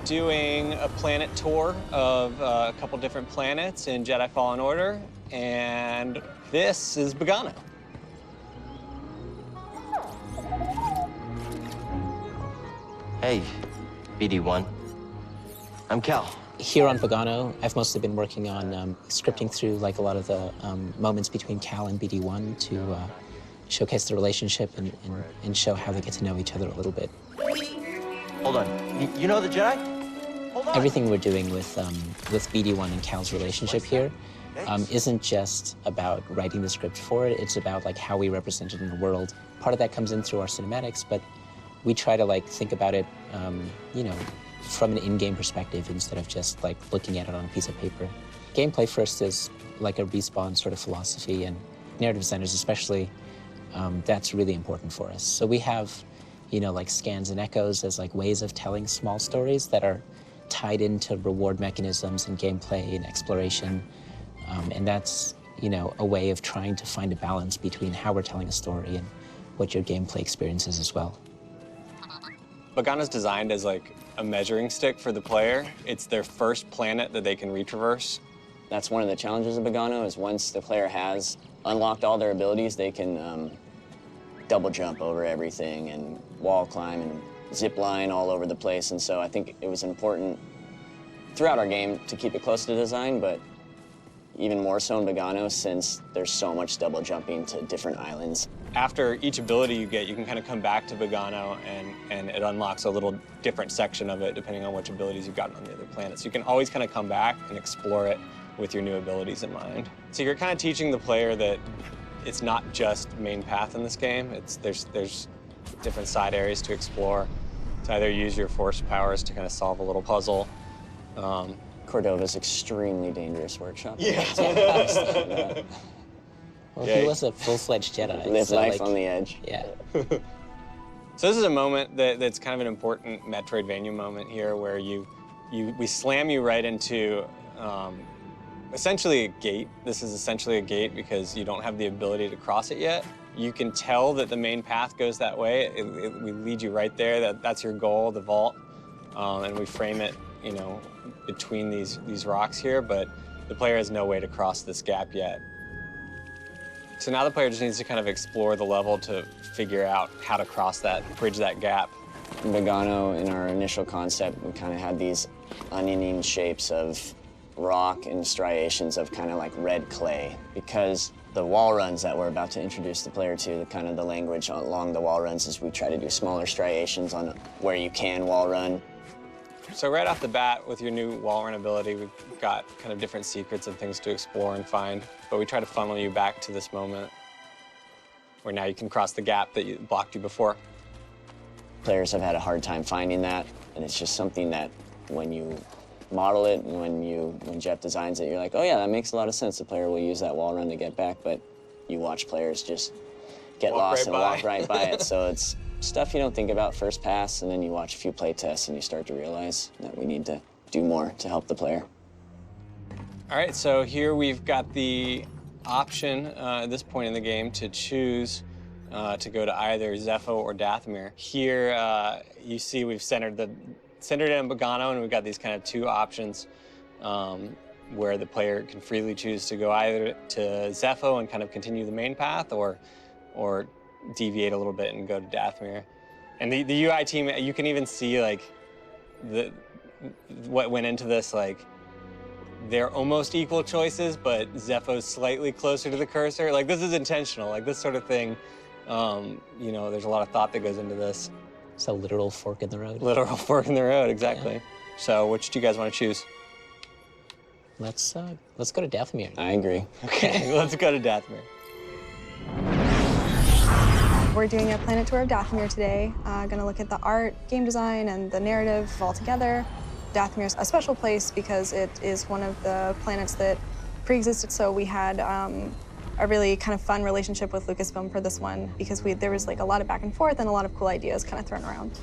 doing a planet tour of a couple different planets in Jedi Fallen Order, and this is Bogano. Hey, BD1. I'm Cal. Here on Bogano, I've mostly been working on scripting through like a lot of the moments between Cal and BD1 to showcase the relationship and show how they get to know each other a little bit. Hold on. You know the Jedi? Hold on. Everything we're doing with BD1 and Cal's relationship here isn't just about writing the script for it. It's about like how we represent it in the world. Part of that comes in through our cinematics, but we try to like think about it, you know, from an in-game perspective instead of just like looking at it on a piece of paper. Gameplay first is like a Respawn sort of philosophy, and narrative designers especially, that's really important for us. So we have, you know, like scans and echoes as like ways of telling small stories that are tied into reward mechanisms and gameplay and exploration. And that's, you know, a way of trying to find a balance between how we're telling a story and what your gameplay experience is as well. Bogano's designed as like a measuring stick for the player. It's their first planet that they can retraverse. That's one of the challenges of Bogano, is once the player has unlocked all their abilities, they can double jump over everything and wall climb and zip line all over the place. And so I think it was important throughout our game to keep it close to design, but even more so in Bogano since there's so much double jumping to different islands. After each ability you get, you can kind of come back to Bogano and it unlocks a little different section of it depending on which abilities you've gotten on the other planets. You can always kind of come back and explore it with your new abilities in mind. So you're kind of teaching the player that it's not just main path in this game. There's different side areas to explore, to either use your force powers to kind of solve a little puzzle. Cordova's extremely dangerous workshop. Yeah. Well, he was a full-fledged Jedi. Live so, life like, on the edge. Yeah. So this is a moment that's kind of an important Metroidvania moment here, where we slam you right into essentially a gate. This is essentially a gate because you don't have the ability to cross it yet. You can tell that the main path goes that way. We lead you right there. That's your goal, the vault, and we frame it, you know, between these rocks here. But the player has no way to cross this gap yet. So now the player just needs to kind of explore the level to figure out how to cross that, bridge that gap. In Bogano, in our initial concept, we kind of had these onioning shapes of rock and striations of kind of like red clay, because the wall runs that we're about to introduce the player to, the kind of the language along the wall runs is we try to do smaller striations on where you can wall run. So right off the bat, with your new wall run ability, we've got kind of different secrets and things to explore and find, but we try to funnel you back to this moment where now you can cross the gap that blocked you before. Players have had a hard time finding that, and it's just something that when you model it and when Jeff designs it, you're like, oh yeah, that makes a lot of sense. The player will use that wall run to get back, but you watch players just get lost and walk right by it. So it's stuff you don't think about first pass, and then you watch a few play tests and you start to realize that we need to do more to help the player. All right, so here we've got the option at this point in the game to choose to go to either Zepho or Dathomir. Here you see we've centered it in Bogano, and we've got these kind of two options where the player can freely choose to go either to Zepho and kind of continue the main path, or deviate a little bit and go to Dathomir. And the UI team, you can even see like what went into this. Like, they're almost equal choices, but Zepho's slightly closer to the cursor. Like, this is intentional. Like, this sort of thing, you know, there's a lot of thought that goes into this. It's a literal fork in the road. Literal fork in the road, exactly. Yeah. So which do you guys want to choose? Let's go to Dathomir. I agree. Okay, let's go to Dathomir. We're doing a planet tour of Dathomir today. Gonna look at the art, game design, and the narrative all together. Dathomir's a special place because it is one of the planets that pre-existed, so we had a really kind of fun relationship with Lucasfilm for this one, because there was like a lot of back and forth and a lot of cool ideas kind of thrown around.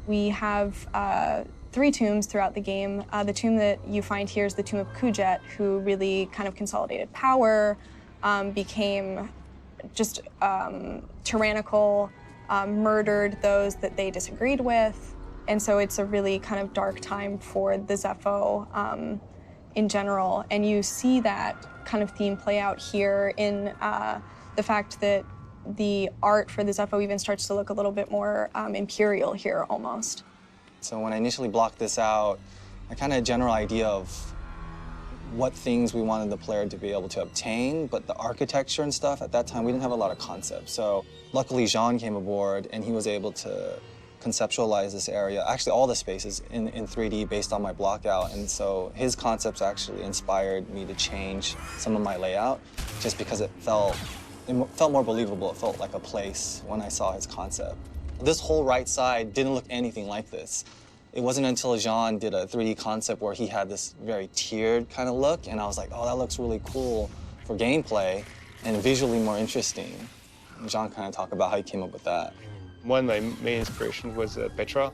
We have 3 tombs throughout the game. The tomb that you find here is the tomb of Kujet, who really kind of consolidated power, became just tyrannical, murdered those that they disagreed with. And so it's a really kind of dark time for the Zepho in general. And you see that kind of theme play out here in the fact that the art for the Zepho even starts to look a little bit more imperial here almost. So when I initially blocked this out, I kind of had a general idea of what things we wanted the player to be able to obtain, but the architecture and stuff, at that time, we didn't have a lot of concepts. So luckily, Jean came aboard, and he was able to conceptualize this area, actually all the spaces in 3D based on my block out. And so his concepts actually inspired me to change some of my layout just because it felt more believable. It felt like a place when I saw his concept. This whole right side didn't look anything like this. It wasn't until Jean did a 3D concept where he had this very tiered kind of look, and I was like, oh, that looks really cool for gameplay and visually more interesting. And Jean kind of talked about how he came up with that. One of my main inspirations was Petra,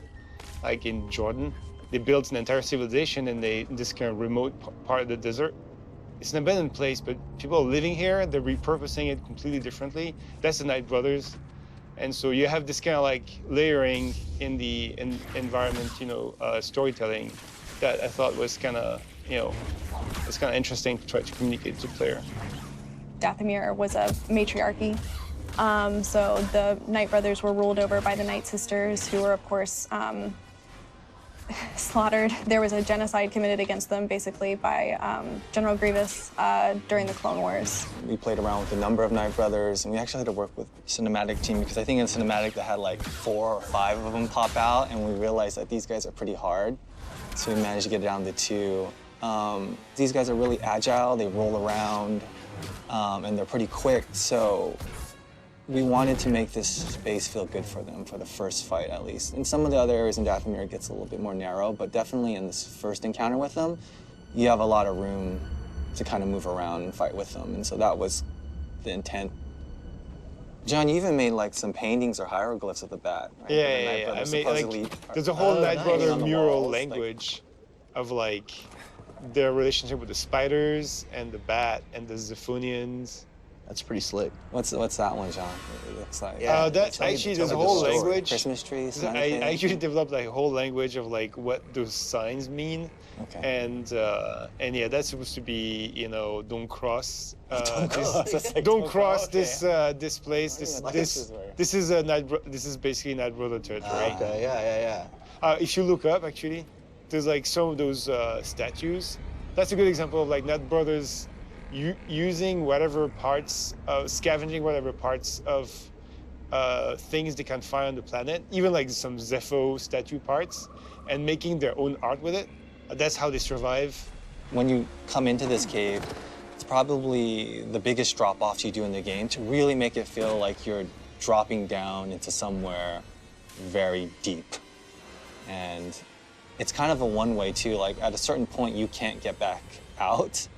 like in Jordan. They built an entire civilization in this kind of remote part of the desert. It's an abandoned place, but people are living here. They're repurposing it completely differently. That's the Knight Brothers. And so you have this kind of like layering in the environment, storytelling that I thought was kind of, it's kind of interesting to try to communicate to the player. Dathomir was a matriarchy. So the Knight Brothers were ruled over by the Knight Sisters, who were, of course, slaughtered. There was a genocide committed against them, basically, by General Grievous during the Clone Wars. We played around with a number of Knight Brothers, and we actually had to work with cinematic team, because I think in cinematic they had like 4 or 5 of them pop out, and we realized that these guys are pretty hard. So we managed to get it down to 2. These guys are really agile, they roll around, and they're pretty quick, so we wanted to make this space feel good for them for the first fight, at least. In some of the other areas in Dathomir, it gets a little bit more narrow, but definitely in this first encounter with them, you have a lot of room to kind of move around and fight with them, and so that was the intent. John, you even made like some paintings or hieroglyphs of the bat, right? Yeah. I made like there's a whole Knight Brother mural language of like their relationship with the spiders and the bat and the Zephonians. That's pretty slick. What's that one, John? It looks like. That's actually there's a whole language. Christmas trees. I actually developed like a whole language of like what those signs mean. Okay. And yeah, that's supposed to be don't cross. Don't cross this this place. This is basically Knight Brother territory. Okay. Yeah. If you look up, actually, there's like some of those statues. That's a good example of like Knight Brothers. Using whatever parts, scavenging whatever parts of things they can find on the planet, even like some Zepho statue parts, and making their own art with it. That's how they survive. When you come into this cave, it's probably the biggest drop-off you do in the game to really make it feel like you're dropping down into somewhere very deep. And it's kind of a one-way too, like at a certain point you can't get back out.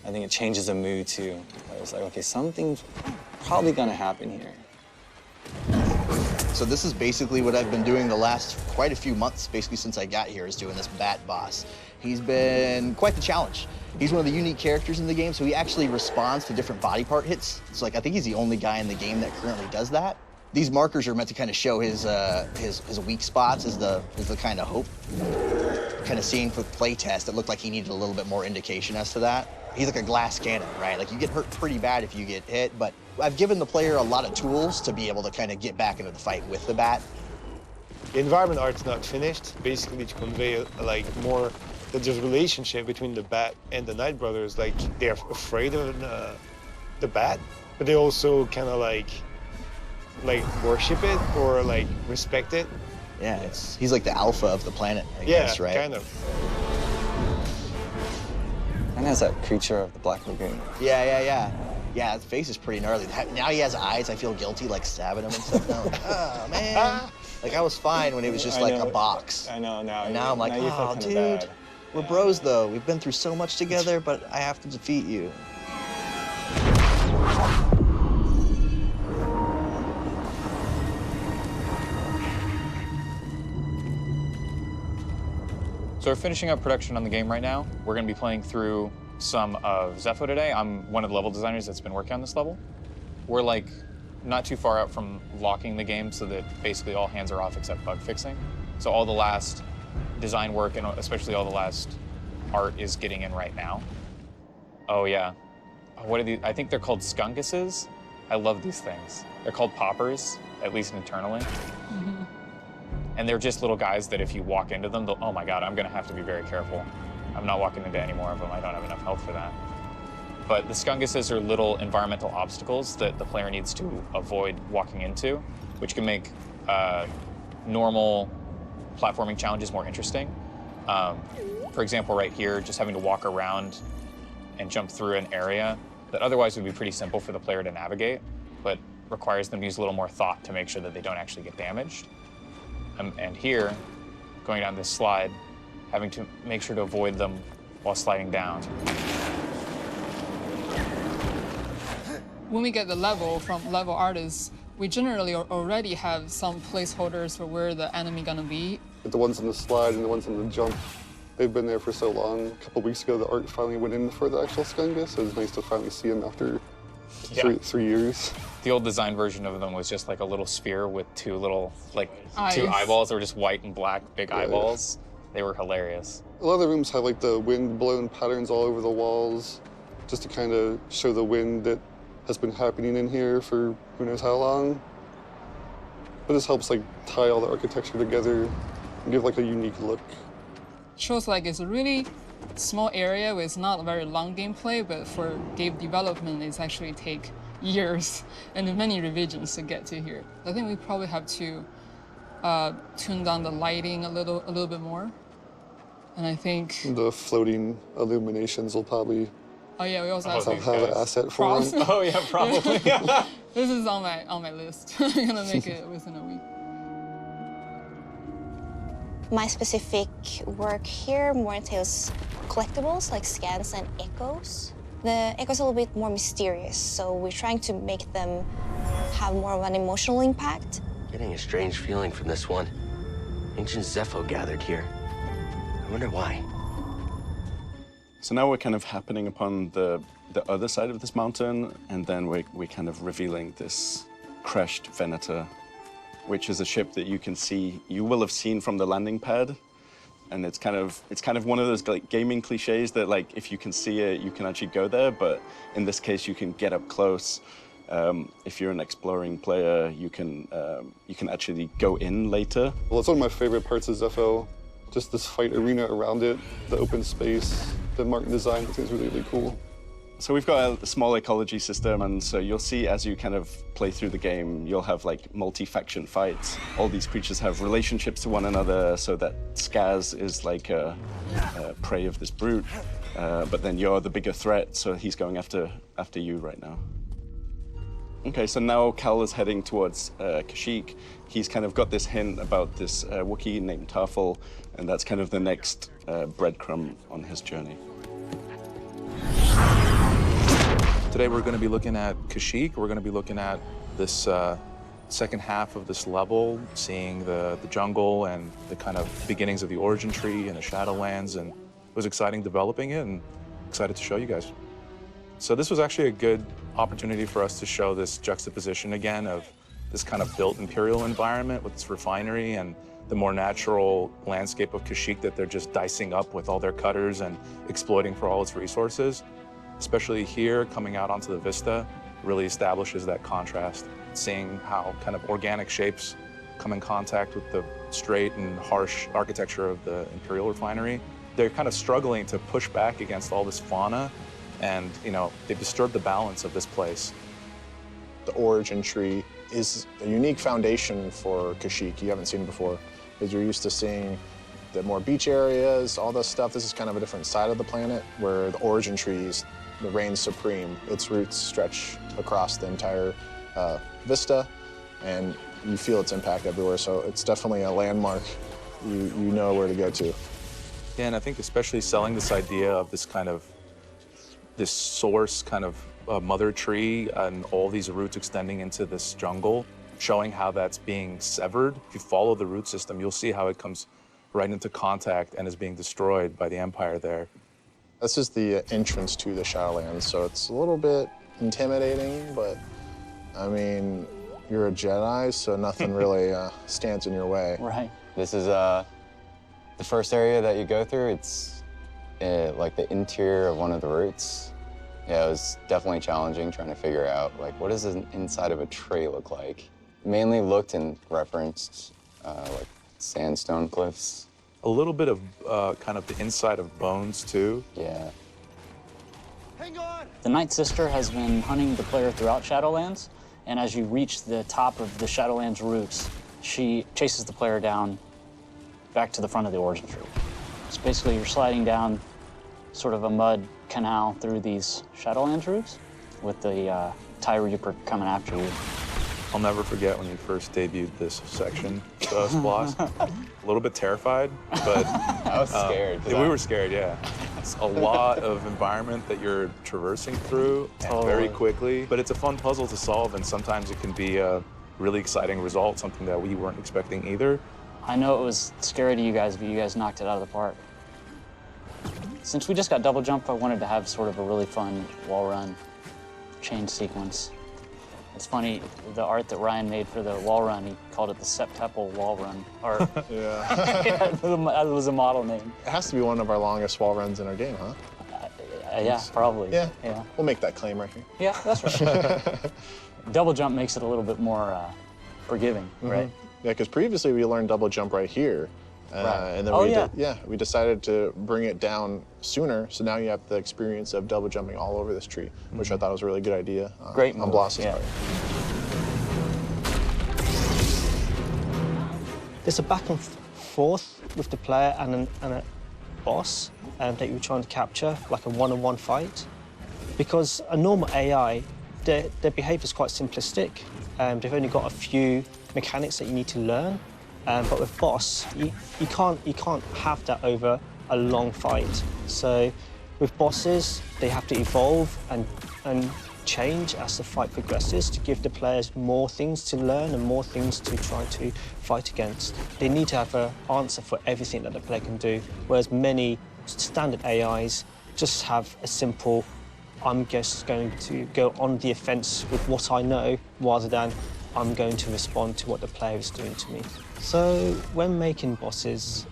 I think it changes the mood too. It's like, okay, something's probably gonna happen here. So this is basically what I've been doing the last quite a few months, basically since I got here, is doing this bat boss. He's been quite the challenge. He's one of the unique characters in the game, so he actually responds to different body part hits. It's like, I think he's the only guy in the game that currently does that. These markers are meant to kind of show his weak spots as the kind of hope. Kind of seeing for the playtest, it looked like he needed a little bit more indication as to that. He's like a glass cannon, right? Like you get hurt pretty bad if you get hit, but I've given the player a lot of tools to be able to kind of get back into the fight with the bat. The environment art's not finished, basically to convey like more that there's a relationship between the bat and the Knight Brothers. Like they're afraid of the bat, but they also kind of like worship it or like respect it. Yeah, he's like the alpha of the planet, I guess, right? Yeah, kind of. And has that creature of the Black Lagoon. Yeah, his face is pretty gnarly. Now he has eyes, I feel guilty, like stabbing him and stuff. Now, like, oh, man. Like, I was fine when it was just like a box. I know, now. And now I'm like, oh, dude, bad. We're bros, though. We've been through so much together, but I have to defeat you. So we're finishing up production on the game right now. We're going to be playing through some of Zepho today. I'm one of the level designers that's been working on this level. We're like not too far out from locking the game so that basically all hands are off except bug fixing. So all the last design work and especially all the last art is getting in right now. Oh yeah. What are these? I think they're called skunkuses. I love these things. They're called poppers, at least internally. And they're just little guys that if you walk into them, oh my God, I'm gonna have to be very careful. I'm not walking into any more of them. I don't have enough health for that. But the skunkuses are little environmental obstacles that the player needs to avoid walking into, which can make normal platforming challenges more interesting. For example, right here, just having to walk around and jump through an area that otherwise would be pretty simple for the player to navigate, but requires them to use a little more thought to make sure that they don't actually get damaged. And here, going down this slide, having to make sure to avoid them while sliding down. When we get the level from level artists, we generally already have some placeholders for where the enemy gonna be. The ones on the slide and the ones on the jump, they've been there for so long. A couple weeks ago, the art finally went in for the actual skunkus, so it was nice to finally see them after three years. The old design version of them was just like a little sphere with two little, eyes. Two eyeballs that were just white and black, big eyeballs. They were hilarious. A lot of the rooms have like the wind-blown patterns all over the walls, just to kind of show the wind that has been happening in here for who knows how long. But this helps like tie all the architecture together and give like a unique look. Shows like it's a really small area with not very long gameplay, but for game development, it's actually take years and many revisions to get to here. I think we probably have to tune down the lighting a little bit more. And I think the floating illuminations will probably we also have have an asset for them. Oh yeah, probably. This is on my list. I'm gonna make it within a week. My specific work here more entails collectibles like scans and echoes. The echoes are a little bit more mysterious, so we're trying to make them have more of an emotional impact. Getting a strange feeling from this one. Ancient Zepho gathered here. I wonder why. So now we're kind of happening upon the other side of this mountain, and then we're kind of revealing this crashed Venator, which is a ship that you will have seen from the landing pad. And it's kind of one of those like gaming cliches that like if you can see it, you can actually go there. But in this case, you can get up close. If you're an exploring player, you can actually go in later. Well, it's one of my favorite parts of Zepho. Just this fight arena around it, the open space, the Martin design, I think is really, really cool. So we've got a small ecology system, and so you'll see as you kind of play through the game, you'll have like multi-faction fights. All these creatures have relationships to one another, so that Skaz is like a prey of this brute, but then you're the bigger threat, so he's going after you right now. Okay, so now Cal is heading towards Kashyyyk. He's kind of got this hint about this Wookiee named Tarful, and that's kind of the next breadcrumb on his journey. Today we're going to be looking at Kashyyyk. We're going to be looking at this second half of this level, seeing the jungle and the kind of beginnings of the origin tree and the Shadowlands, and it was exciting developing it and excited to show you guys. So this was actually a good opportunity for us to show this juxtaposition again of this kind of built Imperial environment with this refinery and the more natural landscape of Kashyyyk that they're just dicing up with all their cutters and exploiting for all its resources. Especially here, coming out onto the vista, really establishes that contrast. Seeing how kind of organic shapes come in contact with the straight and harsh architecture of the Imperial refinery. They're kind of struggling to push back against all this fauna, and they've disturbed the balance of this place. The origin tree is a unique foundation for Kashyyyk. You haven't seen it before, because you're used to seeing the more beach areas, all this stuff. This is kind of a different side of the planet where the origin trees reigns supreme. Its roots stretch across the entire vista, and you feel its impact everywhere. So it's definitely a landmark. You know where to go to. Yeah, and I think especially selling this idea of this source kind of mother tree and all these roots extending into this jungle, showing how that's being severed. If you follow the root system, you'll see how it comes right into contact and is being destroyed by the Empire there. This is the entrance to the Shadowlands, so it's a little bit intimidating, but I mean, you're a Jedi, so nothing really stands in your way. Right. This is the first area that you go through. It's like the interior of one of the routes. Yeah, it was definitely challenging trying to figure out, like, what does the inside of a tray look like? Mainly looked and referenced, like, sandstone cliffs. A little bit of kind of the inside of bones, too. Yeah. The Night Sister has been hunting the player throughout Shadowlands, and as you reach the top of the Shadowlands roots, she chases the player down back to the front of the origin tree. So basically, you're sliding down sort of a mud canal through these Shadowlands roots with the TIE Reaper coming after you. I'll never forget when you first debuted this section to us, Bloss. A little bit terrified, but... I was scared. We were scared, yeah. It's a lot of environment that you're traversing through very quickly, but it's a fun puzzle to solve, and sometimes it can be a really exciting result, something that we weren't expecting either. I know it was scary to you guys, but you guys knocked it out of the park. Since we just got double jump, I wanted to have sort of a really fun wall run chain sequence. It's funny, the art that Ryan made for the wall run, he called it the Subtitles wall run art. Yeah. That was a model name. It has to be one of our longest wall runs in our game, huh? Yeah, probably. Yeah. Yeah. We'll make that claim right here. Yeah, that's right. Double jump makes it a little bit more forgiving, right? Yeah, because previously we learned double jump right here. Right. And then we decided to bring it down sooner, so now you have the experience of double jumping all over this tree, which I thought was a really good idea. Great on move, Bloss's part. There's a back and forth with the player and a boss that you're trying to capture, like a one-on-one fight. Because a normal AI, their behavior is quite simplistic. They've only got a few mechanics that you need to learn. But with boss, you can't have that over a long fight. So with bosses, they have to evolve and change as the fight progresses to give the players more things to learn and more things to try to fight against. They need to have an answer for everything that the player can do, whereas many standard AIs just have a simple, I'm just going to go on the offense with what I know, rather than I'm going to respond to what the player is doing to me. So when making bosses,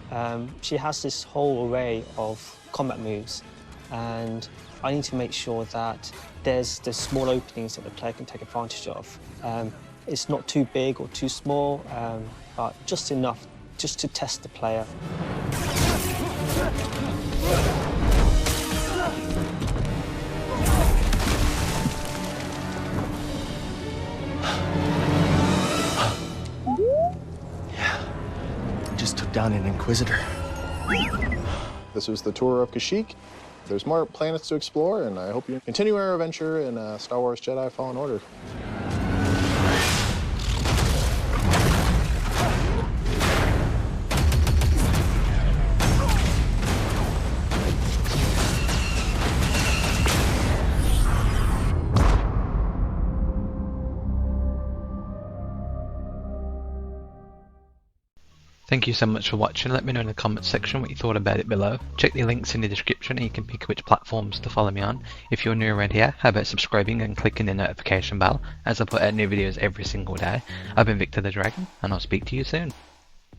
she has this whole array of combat moves, and I need to make sure that there's small openings that the player can take advantage of. It's not too big or too small, but just enough just to test the player. Down an Inquisitor. This was the tour of Kashyyyk. There's more planets to explore, and I hope you continue our adventure in Star Wars Jedi Fallen Order. Thank you so much for watching. Let me know in the comments section what you thought about it below. Check the links in the description and you can pick which platforms to follow me on. If you're new around here, how about subscribing and clicking the notification bell as I put out new videos every single day. I've been VictorTheDragon and I'll speak to you soon.